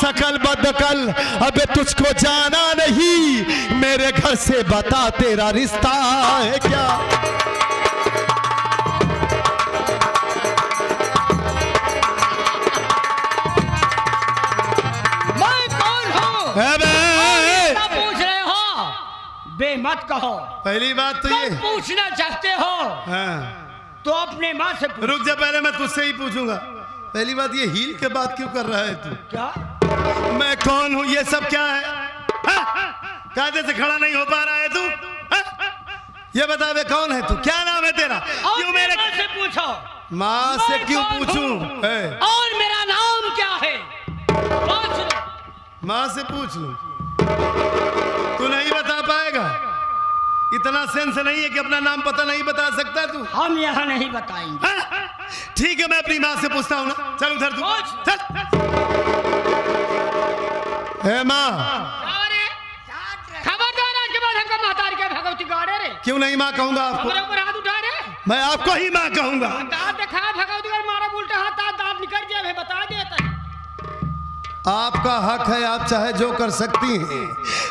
शकल बदकल, अबे तुझको जाना नहीं, मेरे घर से बता तेरा रिश्ता है क्या? मैं कौन हूँ? पूछ रहे हो? बे मत कहो। पहली बात तो ये पूछना चाहते हो तो अपने माँ से पूछ। रुक जा, पहले मैं तुझसे ही पूछूंगा। पहली बात ये हील के बात क्यों कर रहा है तू? क्या? मैं कौन हूँ ये सब क्या है? कायदे से खड़ा नहीं हो पा रहा है तू? ये बता बे कौन है तू? क्या नाम है तेरा? क्यों मेरे माँ से पूछो। माँ से क्यों पूछूं? और मेरा नाम क्या है? पूछ लो। माँ से पूछ लूं? तू नहीं बता पाएगा? इतना सेंस नहीं है कि अपना नाम पता नहीं बता सकता तू? हम यहाँ नहीं बताएंगे। ठीक है, मैं अपनी माँ से पूछता हूँ ना। चल उधर तू चल। हे माँ, खबरदार आज के बाद हमको महतारी के भगवती गाड़े रे। क्यों नहीं माँ कहूंगा आपको? हमारे ऊपर हाथ उठा रे। मैं आपको ही माँ कहूंगा। दांत दिखा भगवती का, मारा उल्टा हाथ, दांत निकल जाए बता देता है। आपका हक है, आप चाहे जो कर सकती हैं,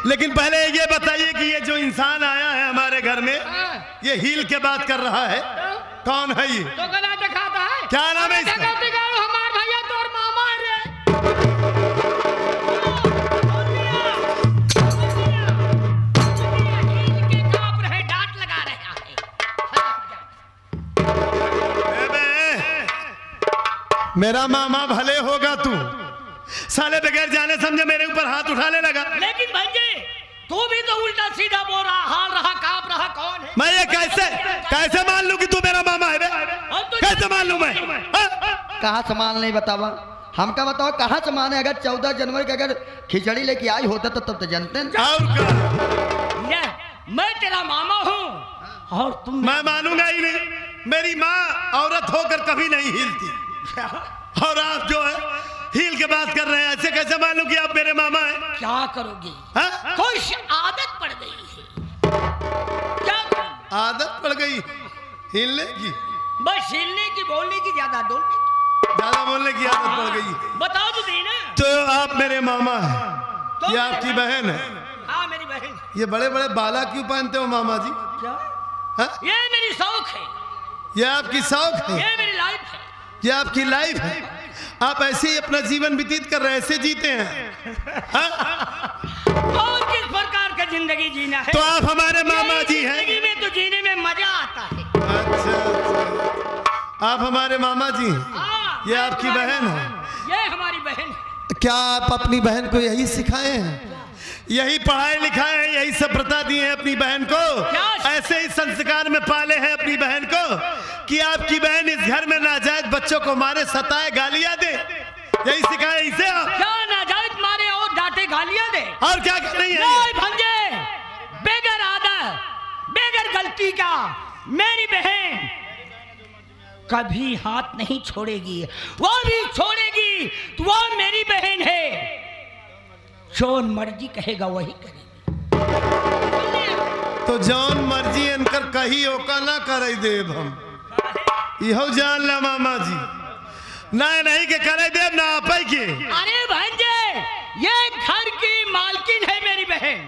लेकिन पहले ये बताइए कि ये जो इंसान आया है हमारे घर में, ये हील के बात कर रहा है, कौन है ये? तो गला दिखाता है। क्या नाम है इसका? भगवती का हमार भैया तो और मामा रे। के कांप रहे, डांट लगा रहा है। मेरा मामा भले होगा तू, साले बगैर जाने समझे मेरे ऊपर हाथ उठाने लगा। लेकिन भंजे तू भी तो उल्टा सीधा बोल रहा, हाल रहा, कांप रहा। कौन है? मैं ये कैसे मान लूं कि तू मेरा मामा है बे? कैसे मान लूं मैं? कहाँ सामान नहीं बतावा हमका बताओ, कहाँ सामान है? अगर 14 जनवरी के अगर खिचड़ी लेके आई होता तो तब तो जानते हैं। और क्या? मैं तेरा मामा हूँ और तुम। मैं मानूंगा ही नहीं। मेरी माँ औरत होकर कभी नहीं हिलती, और आप जो है हील के बात कर रहे हैं। ऐसे कैसे मानूं कि आप मेरे मामा हैं? क्या करोगे? हाँ? कुछ आदत पड़ गई है। क्या करोगे? आदत पड़ गई हिलने की? बस हिलने की, बोलने की, ज्यादा डोलने की। ज्यादा बोलने की आदत पड़ गई। बताओ तो देना। तो आप मेरे मामा हैं, तो ये आपकी बहन है? हाँ मेरी बहन। ये बड़े बड़े बाला क्यों पहनते हो मामा जी? क्या? हा? ये मेरी शौक है। ये आपकी शौक है? ये मेरी लाइफ है। ये आपकी लाइफ है? आप ऐसे ही अपना जीवन व्यतीत कर रहे हैं, ऐसे जीते हैं? हा? और किस प्रकार का जिंदगी जीना है? तो आप हमारे मामा जी हैं? जिंदगी में तो जीने में मजा आता है। अच्छा, आप हमारे मामा जी हैं? ये आपकी बहन है? ये हमारी बहन है। क्या आप अपनी बहन को यही सिखाए हैं, यही पढ़ाए लिखाए हैं, यही सभ्यता दी है अपनी बहन को? ऐसे ही संस्कार में पाले हैं अपनी बहन को कि आपकी बहन इस घर में नाजायज बच्चों को मारे, सताए, गालियां दे? यही सिखाए इसे आप? क्या नाजायज मारे और डांटे, गालियां दे? और क्या कर रही है? नहीं भंजे, बेगर आदत, बेगर गलती का मेरी बहन कभी हाथ नहीं छोड़ेगी। वो भी छोड़ेगी तो वो मेरी बहन है। जो मर्जी कहेगा वही करेगी। तो जौन मर्जी इनकर कही ओका ना करे देव हम, इहो जान ला मामा जी। ना नहीं के करे देव ना आप के। अरे भंजे, ये घर की मालकिन है मेरी बहन।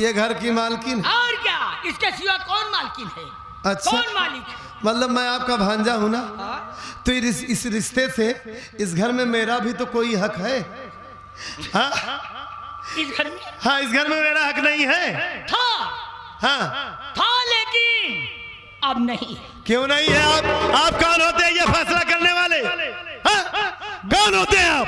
ये घर की मालकिन? और क्या, इसके सिवा कौन मालकिन है? अच्छा, कौन मालिक है? मतलब मैं आपका भांजा हूं ना, तो इस रिश्ते से इस घर में मेरा भी तो कोई हक है? हाँ? इस घर में? हाँ, इस घर में मेरा हक नहीं है? था। हाँ था, लेकिन अब नहीं है। क्यों नहीं है? आप कौन होते हैं ये फैसला करने वाले? हाँ? कौन होते हैं आप?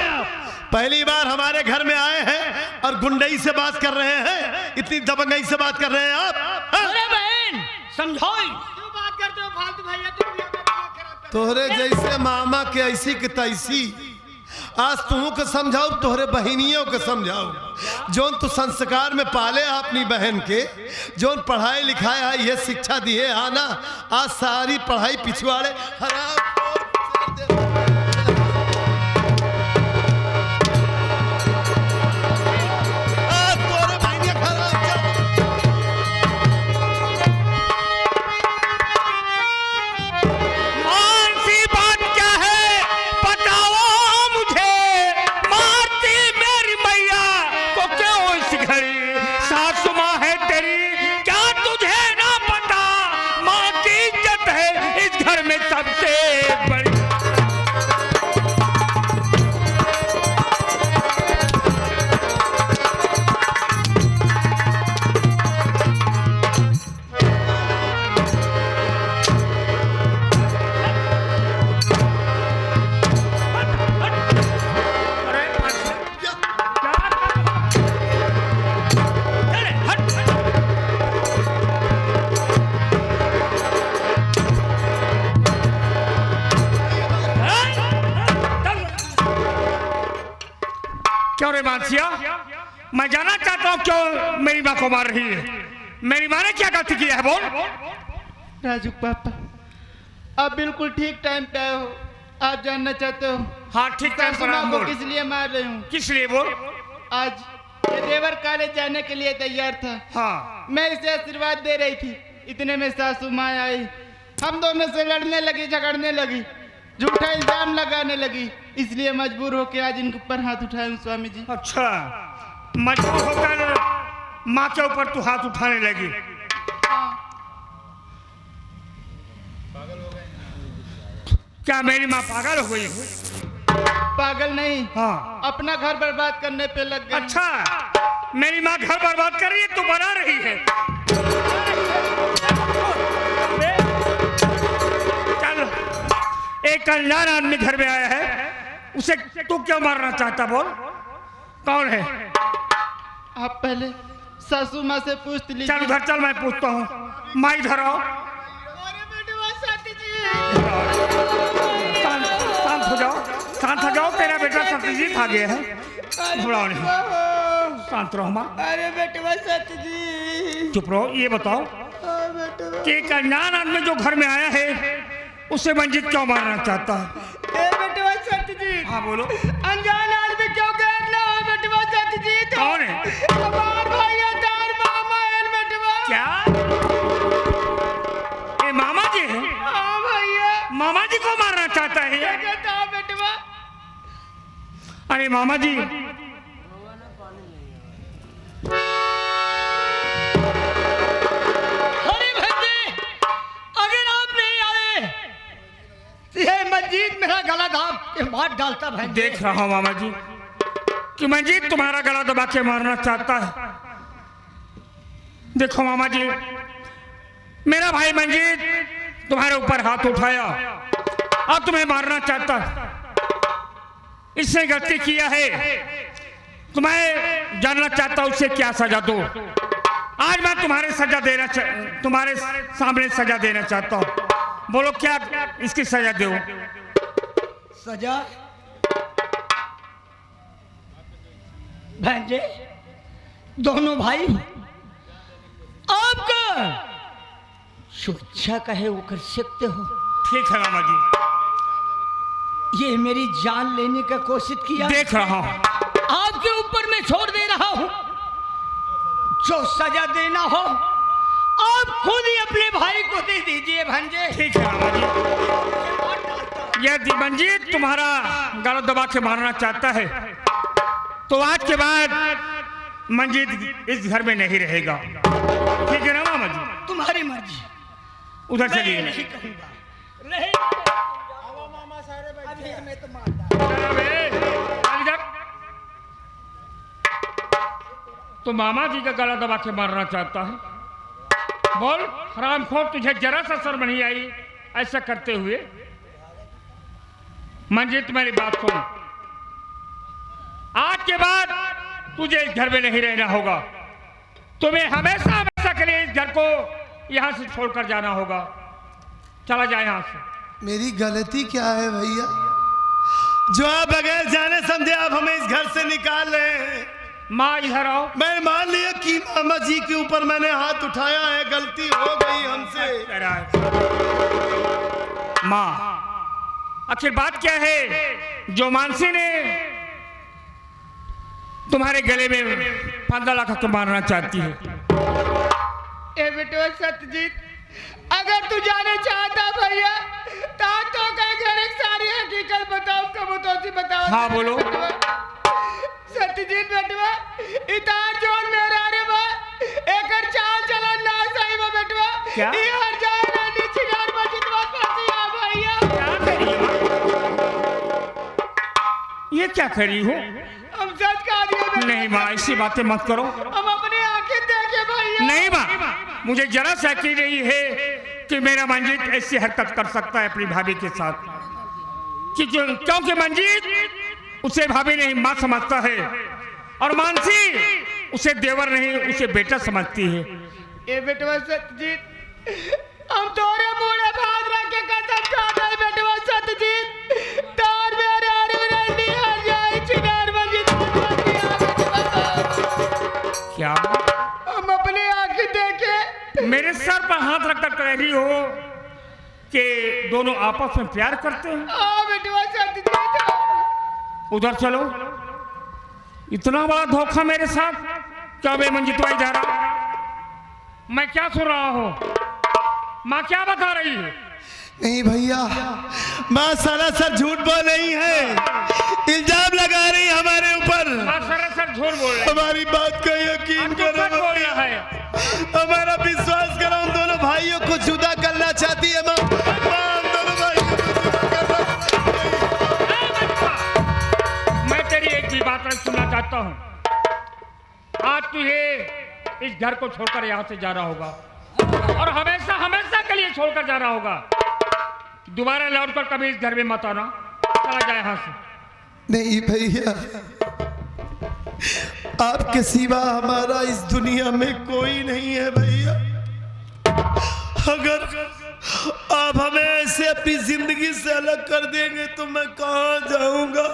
पहली बार हमारे घर में आए हैं और गुंडई से बात कर रहे हैं, इतनी दबंगई से बात कर रहे हैं आप? हाँ? अरे बहन समझाओ, क्यों बात करते हो फालतू भैया? तुम तोहरे जैसे मामा के ऐसी के तैसी, आज तू के समझाओ, तोहरे बहनियों के समझाओ। जोन तू संस्कार में पाले अपनी बहन के, जोन पढ़ाई लिखाई है, ये शिक्षा दिए आना, आज सारी पढ़ाई पिछवाड़े हराम। कौन सी बात क्या है बताओ मुझे, मारती क्यों रे मानसिया, मैं जानना चाहता हूँ क्यों मेरी माँ को मार रही है। मेरी माँ ने क्या गलती की है, बोल। राजू पापा, आप बिल्कुल ठीक टाइम पे आए हो। आप जानना चाहते हो हाँ ठीक टाइम पर सासू माँ को बोल। किस लिए मार रही हूँ? किस लिए बोल। आज ये देवर कॉलेज जाने के लिए तैयार था। हाँ मैं इसे आशीर्वाद दे रही थी, इतने में सासू माँ आई। हम दोनों से लड़ने लगी, झगड़ने लगी, झूठा इल्जाम लगाने लगी। इसलिए मजबूर होकर आज इनके ऊपर हाथ उठाए हूँ स्वामी जी। अच्छा, मजबूर होकर माँ के ऊपर तू हाथ उठाने लगी। क्या मेरी माँ पागल हो गई है? पागल नहीं, हाँ। अपना घर बर्बाद करने पे लग गई। अच्छा, मेरी माँ घर बर्बाद कर रही है, तू बना रही है। चल, एक अनजान आदमी घर में आया है, उसे तू क्यों मारना चाहता, बोल। कौन है? आप पहले सासू माँ से पूछ लीजिए। चल उधर चल, मैं पूछता हूँ। माँ इधर आओ। शांत हो जाओ, शांत हो जाओ। तेरा बेटा सत्यजीत आ गया है। घबराओ नहीं, शांत रहो माँ। अरे बेटवा सत्यजीत, चुप रहो। ये बताओ कि एक अनजान आदमी जो घर में आया है, उसे मंजीत क्यों मारना चाहता है? बेटवा सत्यजीत। हाँ बोलो। अनजान आदमी क्यों कहना है बेटवा सत्यजीत? कौन है? हमार भैया तार मामा है बेटवा। क्या ये मामा जी है? हाँ भैया। मामा जी को मारना चाहता है? क्या कहता है बेटवा? अरे मामा जी, अरे भंजे, अगर आप नहीं आए ये मंजीत मेरा गला दाब के मार डालता। भंजे देख रहा हूँ मामा जी कि मंजीत तुम्हारा गला दबा के मारना चाहता है। देखो मामा जी, मेरा भाई मंजीत तुम्हारे ऊपर हाथ उठाया, अब तुम्हें मारना चाहता है। इसने गलती किया है, तुम्हें जानना चाहता हूं उसे क्या सजा दो। आज मैं तुम्हारे सामने सजा देना चाहता हूं। बोलो क्या इसकी सजा दो। सजा भंजे, दोनों भाई आपका जो इच्छा कहे वो कर सकते हो। ठीक है मामा जी, ये मेरी जान लेने का कोशिश किया, देख रहा हूं। आपके ऊपर मैं छोड़ दे रहा हूं। जो सजा देना हो आप खुद ही अपने भाई को दे दीजिए भंजे। ठीक है मामा जी, यदि मंजीत तुम्हारा गला दबा के मारना चाहता है तो आज के बाद मंजीत इस घर में नहीं रहेगा। ठीक है ना मामा जी? तुम्हारी मर्जी। उधर मैं चलिए। नहीं कहूंगा। नहीं। अभी हमें तो मार डाल। तो मामा जी का गला दबा के मारना चाहता है? बोल हरामखोर, तुझे जरा सा शर्म नहीं आई ऐसा करते हुए? मंजीत मेरी बात सुन, आज के बाद तुझे इस घर में नहीं रहना होगा। तुम्हें हमेशा हमेशा के लिए इस घर को यहाँ से छोड़कर जाना होगा। चला जाए यहाँ से। मेरी गलती क्या है भैया जो आप बगैर जाने समझे आप हमें इस घर से निकाल रहे हैं? माँ इधर आओ। मैं मान लिया कि मामा जी के ऊपर मैंने हाथ उठाया है, गलती हो गई हमसे। माँ आखिर बात क्या है जो मानसी ने तुम्हारे गले में 15 लाख को मारना चाहती है? ए बेटवा सत्यजीत, अगर तू जाने चाहता भैया तो क्या करे, सारी हकीकत बताओ, कबूतों बताओ। हाँ बोलो। सत्यजीत बेटवा, इतार जोन मेरा रे बा, एकर चाल चलन ना सही बा बेटवा। क्या? ई हर जाए ना निचिनार बचितवा फसिया भैया। क्या करी ये क्या करी हो? हम सच कह दिए बेटवा। नहीं माँ, ऐसी बातें मत करो। हम अपनी आंखें देखे भैया। नहीं माँ, मुझे जरा सा यकीन नहीं है कि मेरा मंजीत ऐसी हरकत कर सकता है अपनी भाभी के साथ, क्योंकि मंजीत उसे भाभी नहीं माँ समझता है और मानसी उसे देवर नहीं उसे बेटा समझती है। ए बेटवा सत्यजीत, हम तोरे मुड़े भाग रख के कसम खाता है बेटवा सत्यजीत, तार मेरे हर रंडी हर जाए चिनार मंजिल मेरे सर पर हाथ रखकर कह रही हो कि दोनों आपस में प्यार करते हैं। बेटवा शादी कर दो। उधर चलो। इतना बड़ा धोखा मेरे साथ। क्या बे मंजित भाई जा रहा? मैं क्या सुन रहा हूँ? माँ क्या बता रही है? नहीं भैया, माँ सरासर झूठ बोल रही है, इल्जाम लगा रही हमारे ऊपर। माँ सरासर झूठ बोल रही है। हमारी बात का यकीन करो, बोल रहा है। हमारा विश्वास करो। हम दोनों भाइयों को जुदा करना चाहती है माँ। हम दोनों भाइयों को जुदा करना। मैं तेरी एक भी बात नहीं सुनना चाहता हूँ। आज तुझे इस घर को छोड़कर यहाँ से जाना होगा और हमेशा हमेशा के लिए छोड़कर जाना होगा। दोबारा लौटकर कभी इस घर में मत आना। चला जाए यहाँ से। नहीं भैया, आपके सिवा हमारा इस दुनिया में कोई नहीं है भैया। अगर आप हमें ऐसे अपनी जिंदगी से अलग कर देंगे तो मैं कहाँ जाऊंगा,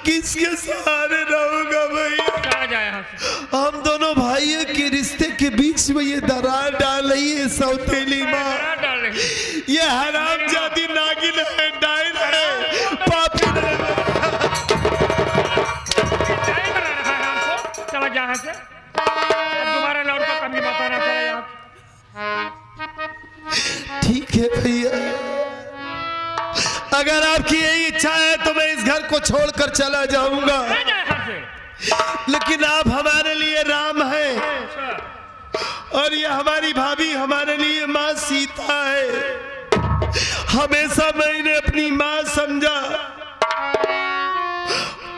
किसके सहारे रहूंगा भैया? चला जाए यहाँ से। हम दोनों भाइयों के रिश्ते के बीच में ये दरार डाल रही है सौतेली माँ। डाल रही। ये हरामजादी नागिन है, डायन है, पापी है। चला जा यहाँ से। दोबारा लौट कर कभी मत आना। चला यहाँ। ठीक है भैया, अगर आपकी यही इच्छा है तो मैं इस घर को छोड़कर चला जाऊंगा, लेकिन आप हमारे लिए राम हैं और ये हमारी भाभी हमारे लिए माँ सीता है। हमेशा मैंने अपनी माँ समझा।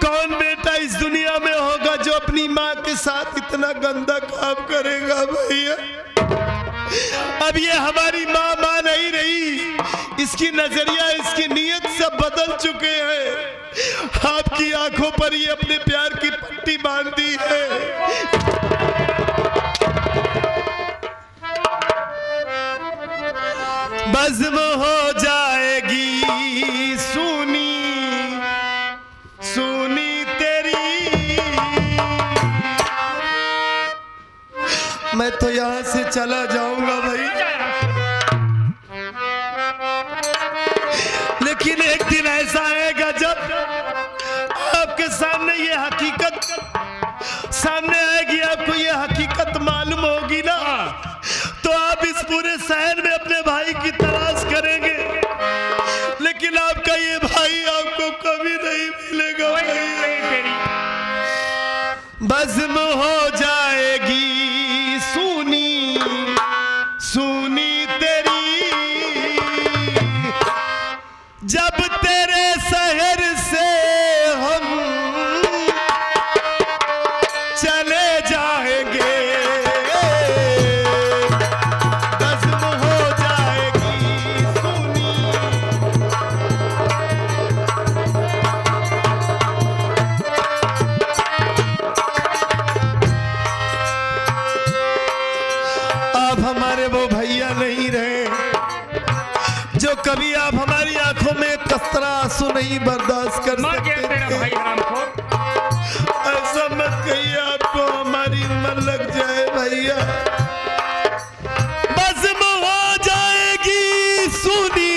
कौन बेटा इस दुनिया में होगा जो अपनी माँ के साथ इतना गंदा काम करेगा भैया? अब ये हमारी माँ माँ नहीं रही, इसकी नजरिया, इसकी नीयत सब बदल चुके हैं। आपकी आंखों पर ये अपने प्यार की पट्टी बांध दी है। बज़्म हो जाएगी सुनी सुनी तेरी। मैं तो यहाँ से चला जाऊंगा भाई, लेकिन एक दिन ऐसा आएगा जब आपके सामने ये हकीकत सामने आएगी, आपको ये हकीकत मालूम होगी ना, तो आप इस पूरे शहर में अपने भाई की तलाश करेंगे, लेकिन आपका ये भाई आपको कभी नहीं मिलेगा भाई। बज़्म हो जाएगी सुनी सुनी तेरी, जब तेरे शहर से हम चले जाएंगे। बज़्म हो जाएगी सुनी। आप हमारे वो भैया नहीं रहे जो कभी आप हमारी आंखों में कतरा आंसू नहीं बर्दाश्त कर सकते थे। ऐसा मत कहिए, आपको हमारी उम्र लग जाए भैया। बज़्म हो जाएगी सुनी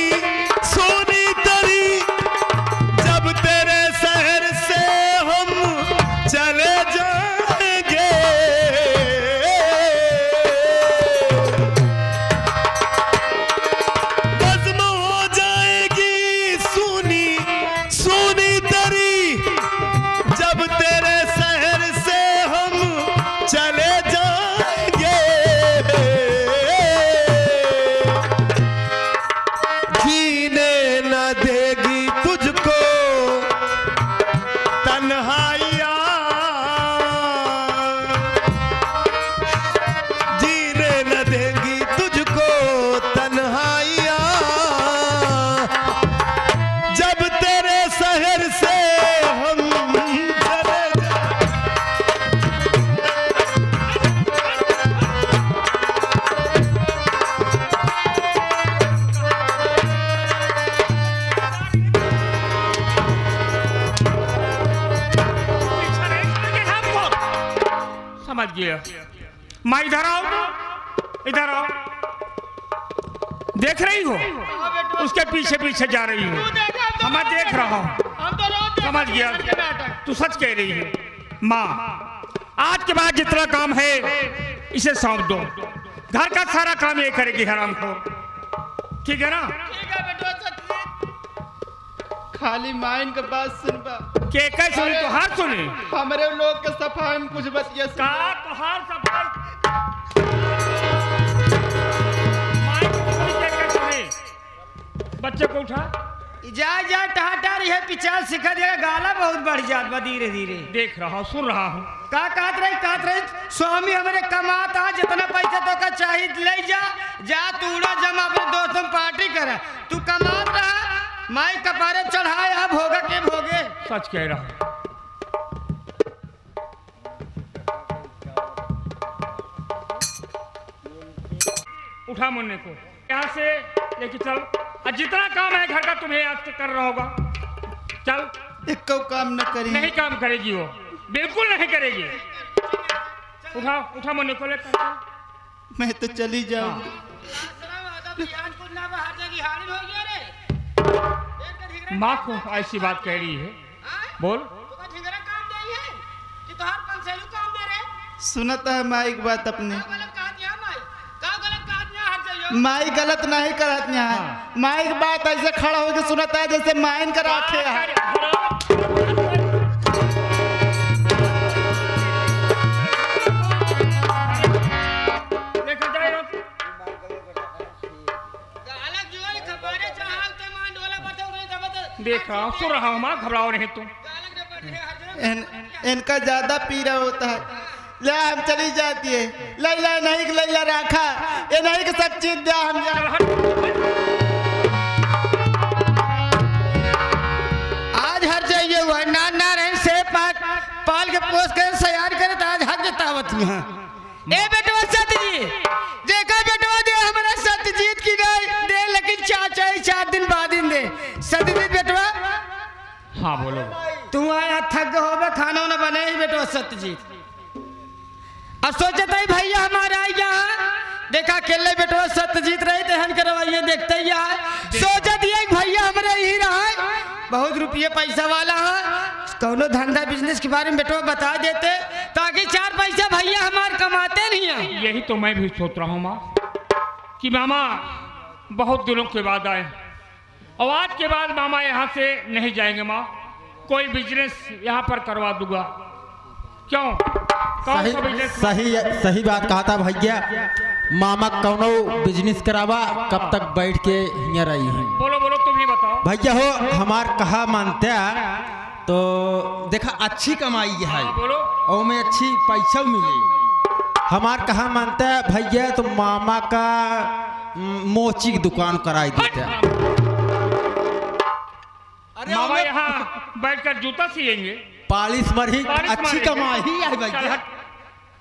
सुनी तेरी, जब तेरे शहर से हम चले जाएंगे। बज़्म हो जाएगी सुनी सुनी तेरी, जब तेरे शहर से हम चले जाएंगे। जीने न देगी तुझको तन्हाइयाँ, जीने न देगी तुझको तन्हाइयाँ, जब तेरे शहर से हम चले जाएं। समझ गया। माँ इधर आओ, इधर आओ। देख रही हो उसके पीछे पीछे जा रही हो। मैं देख रहा हूँ, समझ गया, तू सच कह रही है। माँ आज के बाद जितना काम है इसे सौंप दो, घर का सारा काम ये करेगी हरामखोर, ठीक है ना? ठीक है बेटवा सतजीत, खाली माइन के बात सुनबा के कैसे सुनी तो हार सुनी। हमारे लोग के सफाई में कुछ बतिया का तो हार सफाई बच्चे को उठा, जा जा टहाटा रही है, पिछाड़ सिखा देगा, गाला बहुत बढ़ जात बा धीरे धीरे। देख रहा हूँ, सुन रहा हूँ। का कात रही स्वामी हमारे कमाता जितना पैसा तो का चाहिए ले जा जा, तूड़ा जमा अपने दोस्तों में पार्टी कर, तू कमात रहा, माई कपारे चढ़ाए, अब होगा के भोगे। सच कह रहा हूँ। उठा मुन्ने को यहाँ से लेके चल, और जितना काम है घर का तुम्हें आज तक कर रहा होगा, चल। एक काम न करी, नहीं काम करेगी वो, बिल्कुल नहीं करेगी। उठा उठा मुन्ने को लेकर मैं तो चली जाऊँ। माँ को ऐसी बात कह रही है, बोल। सुनता है माई की बात अपने, माई गलत नहीं करत यहाँ, माई की बात ऐसे खड़ा होकर सुनता है जैसे माइन का राखे है। देख रहा हूँ, सुन रहा हूँ, माँ घबराओ नहीं तुम। इनका ज्यादा पीड़ा होता है, ले हम चली जाती है, लैला नहीं कि लैला रखा, ये नहीं कि सब चीज दिया हम जा। आज हर जाइए हुआ ना रहे से पाल के पोस कर सयार करे तो आज हक जतावत यहाँ। ए बेटवा सत्यजीत, देखा बेटवा दे हमारा सत्यजीत की गाय दे, लेकिन चाचा 4 दिन बाद दिन दे। सत्यजीत बेटवा, हाँ बोलो। तू आया थक हो खाना ना बने ही बेटवा सत्यजीत, अब सोचता ही भैया हमारा यहाँ देखा अकेले बेटवा सत्यजीत रहे थे हम करवाइए, देखते ही यहाँ सोचा दिया भैया हमारे ही रहा, बहुत रुपये पैसा वाला है, कौनो धंधा बिजनेस के बारे में बेटवा बता देते ताकि 4 पैसा भैया हमारे कमाते नहीं है। यही तो मैं भी सोच रहा हूँ माँ, कि मामा बहुत दिनों के बाद आए, और आज के बाद मामा यहाँ से नहीं जाएंगे माँ, कोई बिजनेस यहाँ पर करवा दूंगा। क्यों? कौन सा बिजनेस? सही बात कहा था भैया, मामा कौनो बिजनेस करावा, कब तक बैठ के हिंगा रही है। बोलो बोलो, तुम ही बताओ भैया हो, हमार कहा मानते तो देखा अच्छी कमाई है बोलो, और में अच्छी पैसा मिले, हमार कहा मानता है भैया तो मामा का मोची की दुकान कराई देते हैं। मामा यहाँ बैठकर जूता सिएंगे, पालिश मरी, अच्छी कमाई है भैया।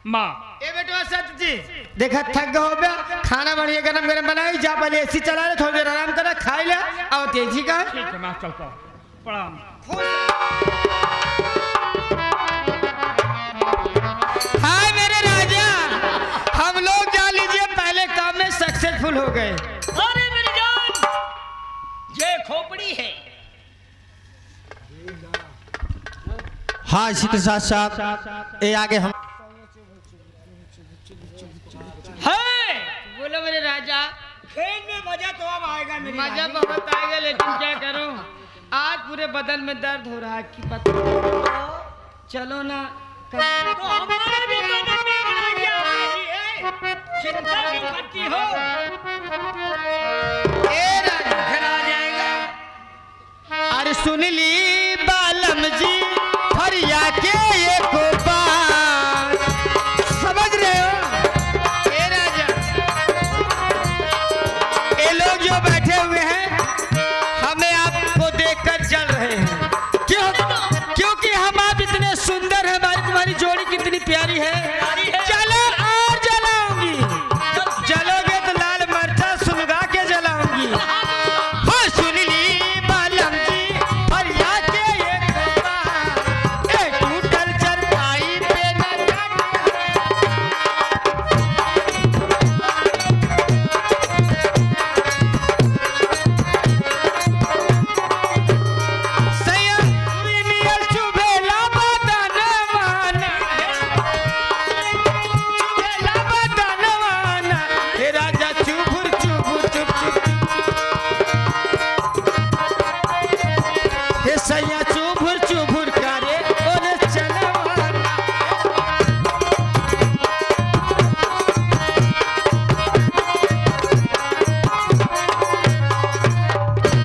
माँ ए बेटवा सत्यजीत, देखा थक हो गया, खाना बढ़िया गरम गरम बनाई, जा पहले एसी चला ले, थोड़ी देर आराम करा, खाई ले और तेजी का। ठीक है, मैं चलता हूँ, प्रणाम। हाय मेरे राजा, हम लोग जान लीजिए पहले काम में सक्सेसफुल हो गए। अरे मेरी जान, ये खोपड़ी है। हाँ, इसी के साथ साथ ये आगे हम बोलो मेरे राजा, खेल में मजा तो अब आएगा मेरी मजा रानी। बहुत आएगा, लेकिन क्या करूं, आज पूरे बदन में दर्द हो रहा है कि पता। चलो ना तो हमारे भी बदन में मजा आएगी, चिंता क्यों करती हो? ए राजा घर आ जाएगा। अरे सुन ली बालम जी